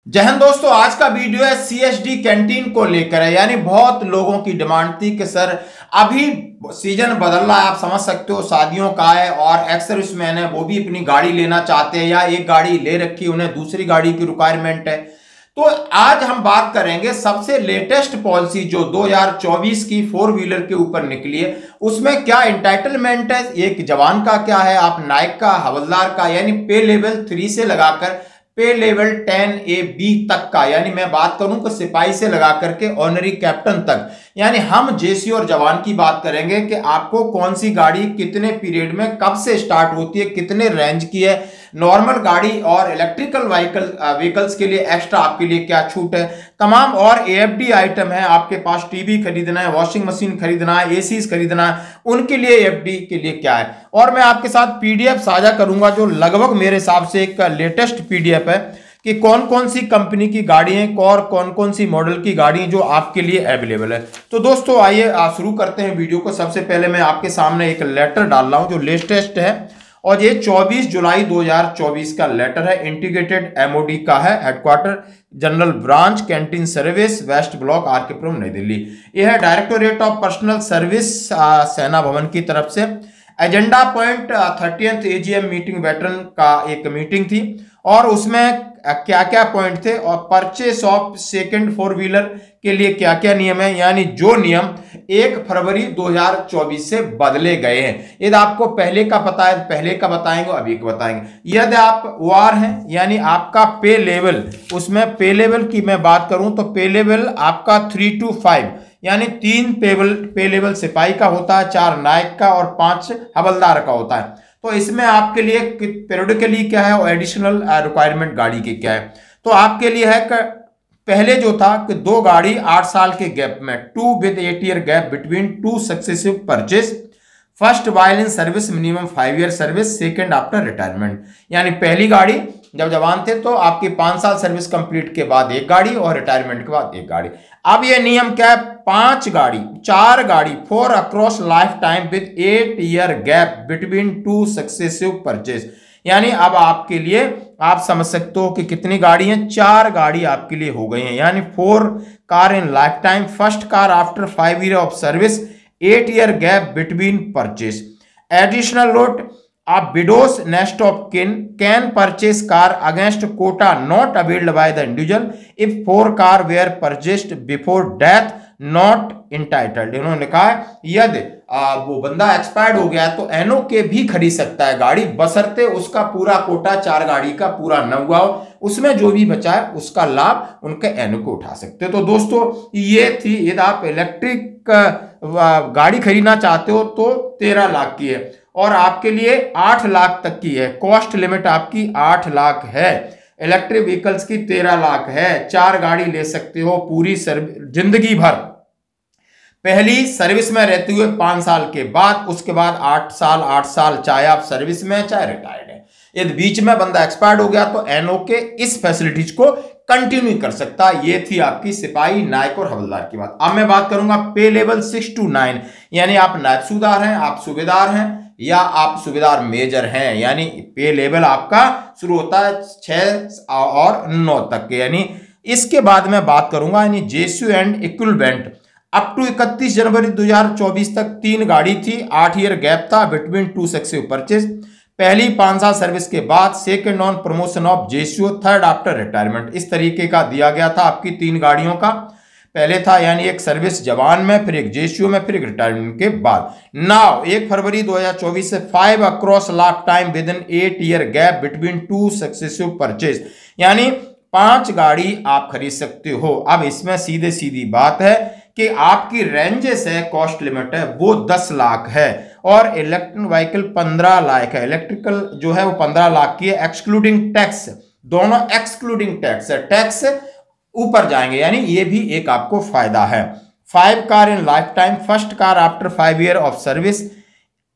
जय हिंद दोस्तों, आज का वीडियो है सीएसडी कैंटीन को लेकर है। यानी बहुत लोगों की डिमांड थी कि सर अभी सीजन बदल रहा है, आप समझ सकते हो, शादियों का है और एक्स सर्विसमैन है, वो भी अपनी गाड़ी लेना चाहते हैं या एक गाड़ी ले रखी है, उन्हें दूसरी गाड़ी की रिक्वायरमेंट है। तो आज हम बात करेंगे सबसे लेटेस्ट पॉलिसी जो 2024 की 4 व्हीलर के ऊपर निकली है, उसमें क्या एंटाइटलमेंट है, एक जवान का क्या है, आप नायक का, हवलदार का, यानी पे लेवल 3 से लगाकर पे लेवल 10A-B तक का, यानी मैं बात करूं कि सिपाही से लगा करके ऑनरी कैप्टन तक, यानी हम जेसी और जवान की बात करेंगे कि आपको कौन सी गाड़ी कितने पीरियड में कब से स्टार्ट होती है, कितने रेंज की है, नॉर्मल गाड़ी और इलेक्ट्रिकल व्हीकल्स के लिए एक्स्ट्रा आपके लिए क्या छूट है, तमाम और एएफडी आइटम है, आपके पास टीवी खरीदना है, वॉशिंग मशीन खरीदना है, एसीज खरीदना है, उनके लिए एएफडी के लिए क्या है। और मैं आपके साथ पीडीएफ साझा करूंगा जो लगभग मेरे हिसाब से एक लेटेस्ट पीडीएफ है कि कौन कौन सी कंपनी की गाड़ी है और कौन कौन सी मॉडल की गाड़ी जो आपके लिए अवेलेबल है। तो दोस्तों आइए शुरू करते हैं वीडियो को। सबसे पहले मैं आपके सामने एक लेटर डाल रहा हूं जो लेटेस्ट है और ये 24 जुलाई 2024 का लेटर है। इंटीग्रेटेड एमओडी का है, headquarter general branch canteen service, west block, R K Puram, New Delhi. यह है डायरेक्टोरेट ऑफ पर्सनल सर्विस, सेना भवन की तरफ से। Agenda point 30th AGM meeting veteran का एक मीटिंग थी और उसमें क्या क्या पॉइंट थे और परचेस ऑफ सेकंड 4 व्हीलर के लिए क्या क्या नियम है, यानी जो नियम 1 फरवरी 2024 से बदले गए हैं। यदि आपको पहले का पता है पहले का बताएंगे, अभी का बताएंगे। यदि आप वार हैं यानी आपका पे लेवल, उसमें पे लेवल की मैं बात करूं तो पे लेवल आपका 3 to 5 यानी 3 पे लेवल सिपाही का होता है, 4 नायक का और 5 हवलदार का होता है। तो इसमें आपके लिए पेरियोडिकली क्या है और एडिशनल रिक्वायरमेंट गाड़ी की क्या है। तो आपके लिए है कि पहले जो था कि 2 गाड़ी 8 साल के गैप में, 2 with 8 year gap between 2 successive purchase, first while in service minimum 5 year service, second after retirement. यानी पहली गाड़ी जब जवान थे तो आपकी 5 साल सर्विस कंप्लीट के बाद एक गाड़ी और रिटायरमेंट के बाद एक गाड़ी। अब ये नियम क्या है, 4 गाड़ी for across life time with 8 year gap between 2 successive purchase. यानी अब आपके लिए आप समझ सकते हो कि कितनी गाड़ी हैं, 4 गाड़ी आपके लिए हो गई हैं, यानी 4 car in life time, first car after 5 year of service, 8 year gap between purchase. Additional note, a widow's next of kin can purchase car against quota not availed by the individual if 4 car were purchased before death not entitled। इन्होंने कहा यदि वो बंदा expired हो गया तो NO के भी खरीद सकता है गाड़ी, बशर्ते उसका पूरा कोटा 4 गाड़ी का पूरा न हुआ हो, उसमें जो भी बचा है उसका लाभ उनके एनओ को उठा सकते हो। तो दोस्तों ये थी, यदि आप इलेक्ट्रिक गाड़ी खरीदना चाहते हो तो 13 लाख की है और आपके लिए 8 लाख तक की है, कॉस्ट लिमिट आपकी 8 लाख है। इलेक्ट्रिक व्हीकल्स की 13 लाख है, 4 गाड़ी ले सकते हो पूरी जिंदगी भर, पहली सर्विस में रहते हुए 5 साल के बाद, उसके बाद 8 साल चाहे आप सर्विस में चाहे रिटायर्ड है। यदि बीच में बंदा एक्सपायर्ड हो गया तो एनओ के इस फैसिलिटीज को कंटिन्यू कर सकता है। ये थी आपकी सिपाही, नायक और हवलदार की बात। अब मैं बात करूंगा पे लेवल 6 to 9, यानी आप नायब सूबेदार हैं, आप सूबेदार हैं या आप सूबेदार मेजर हैं, यानी पे लेवल आपका शुरू होता है 6 और 9 तक, यानी इसके बाद मैं बात करूंगा यानी जेसयू एंड इक्विवेलेंट। अप टू 31 जनवरी 2024 तक 3 गाड़ी थी, 8 year गैप था बिटवीन 2 सक्सेसिव परचेज, पहली 5 साल सर्विस के बाद, second on promotion of JCO, third after retirement. इस तरीके का दिया गया था आपकी 3 गाड़ियों का, पहले था यानी एक सर्विस जवान में, फिर एक जेसीओ में, फिर एक रिटायरमेंट के बाद। नाउ 1 फरवरी 2024 से 5 across life time with in 8 year gap between 2 successive purchase, यानी 5 गाड़ी आप खरीद सकते हो। अब इसमें सीधी बात है कि आपकी रेंजेस है, कॉस्ट लिमिट है वो 10 लाख है और इलेक्ट्रिक व्हीकल 15 लाख है, इलेक्ट्रिकल जो है वो 15 लाख की है, एक्सक्लूडिंग टैक्स, दोनों एक्सक्लूडिंग टैक्स है, टैक्स ऊपर जाएंगे, यानी ये भी एक आपको फायदा है। 5 car in life time, first car after 5 year of service,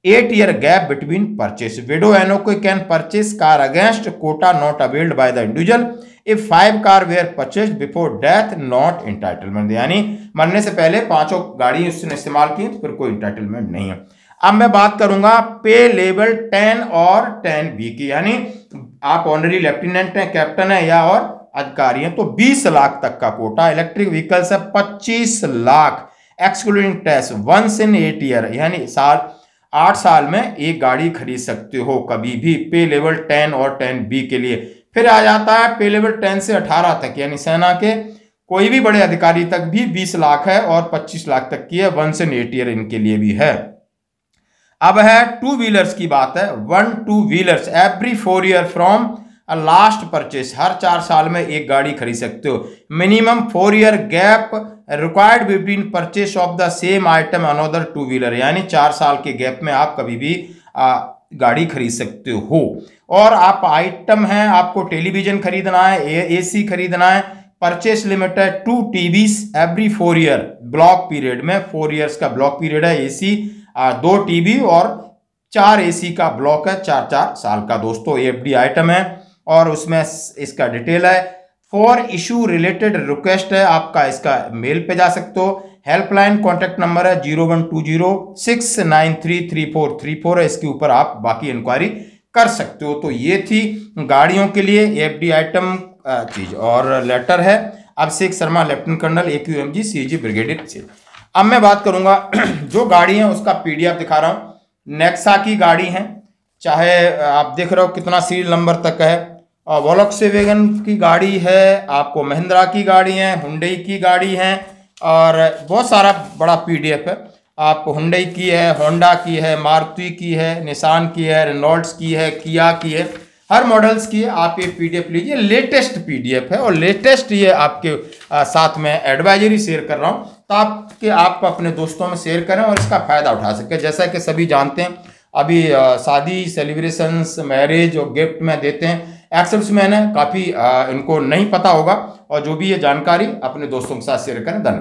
8 year gap between purchase. Widow N O can purchase car against quota not availed by the individual if 5 car were purchased before death not entitlement, यानी मरने से पहले 5 गाड़ी उसने इस्तेमाल की तो फिर कोई एंटाइटलमेंट नहीं है। अब मैं बात करूंगा पे लेवल 10 और 10B की, यानी आप ऑनरी लेफ्टिनेंट हैं, कैप्टन है या और अधिकारी हैं तो 20 लाख तक का कोटा। इलेक्ट्रिक व्हीकल्स है 25 lakh excluding tax once in 8 year, यानी 8 साल में एक गाड़ी खरीद सकते हो कभी भी। पे लेवल 10 और 10B के लिए। फिर आ जाता है पे लेवल 10 से 18 तक, यानी सेना के कोई भी बड़े अधिकारी तक भी 20 लाख है और 25 लाख तक की है। वंस इन 8 ईयर इनके लिए भी है। अब है 2 व्हीलर्स की बात है। 1-2 wheelers every 4 year from last purchase, हर 4 साल में एक गाड़ी खरीद सकते हो। Minimum 4 year gap required between purchase of the same item another 2 wheeler, यानी 4 साल के गैप में आप कभी भी गाड़ी खरीद सकते हो। और आप आइटम हैं, आपको टेलीविजन खरीदना है, AC खरीदना है, परचेस लिमिट है 2 TVs every 4 year block period में। 4 ईयर्स का ब्लॉक पीरियड है। AC 2 TV और 4 AC का ब्लॉक है 4-4 साल का। दोस्तों FD आइटम है और उसमें इसका डिटेल है। फॉर इशू रिलेटेड रिक्वेस्ट है आपका, इसका मेल पे जा सकते हो। हेल्पलाइन कॉन्टैक्ट नंबर है 0120-693-3434 है। इसके ऊपर आप बाकी इंक्वायरी कर सकते हो। तो ये थी गाड़ियों के लिए FD आइटम चीज। और लेटर है Abhishek Sharma, lieutenant colonel AQMG CG brigadier से। अब मैं बात करूंगा जो गाड़ी है उसका PDF दिखा रहा हूं। नेक्सा की गाड़ी है, चाहे आप देख रहे हो कितना सीरियल नंबर तक है। वोल्क्सवैगन की गाड़ी है, आपको महिंद्रा की गाड़ी है, हुंडई की गाड़ी है और बहुत सारा बड़ा PDF है। आप हुंडई की है, होंडा की है, मारुति की है, निसान की है, रेनॉल्ड्स की है, किया की है, हर मॉडल्स की है। आप ये PDF लीजिए, लेटेस्ट PDF है और लेटेस्ट ये आपके साथ में एडवाइजरी शेयर कर रहा हूँ ताकि आप अपने दोस्तों में शेयर करें और इसका फायदा उठा सकें। जैसा कि सभी जानते हैं अभी शादी सेलिब्रेशंस मैरिज और गिफ्ट में देते हैं, एक्सेल्समैन है, काफ़ी इनको नहीं पता होगा। और जो भी ये जानकारी अपने दोस्तों के साथ शेयर करें। धन्यवाद।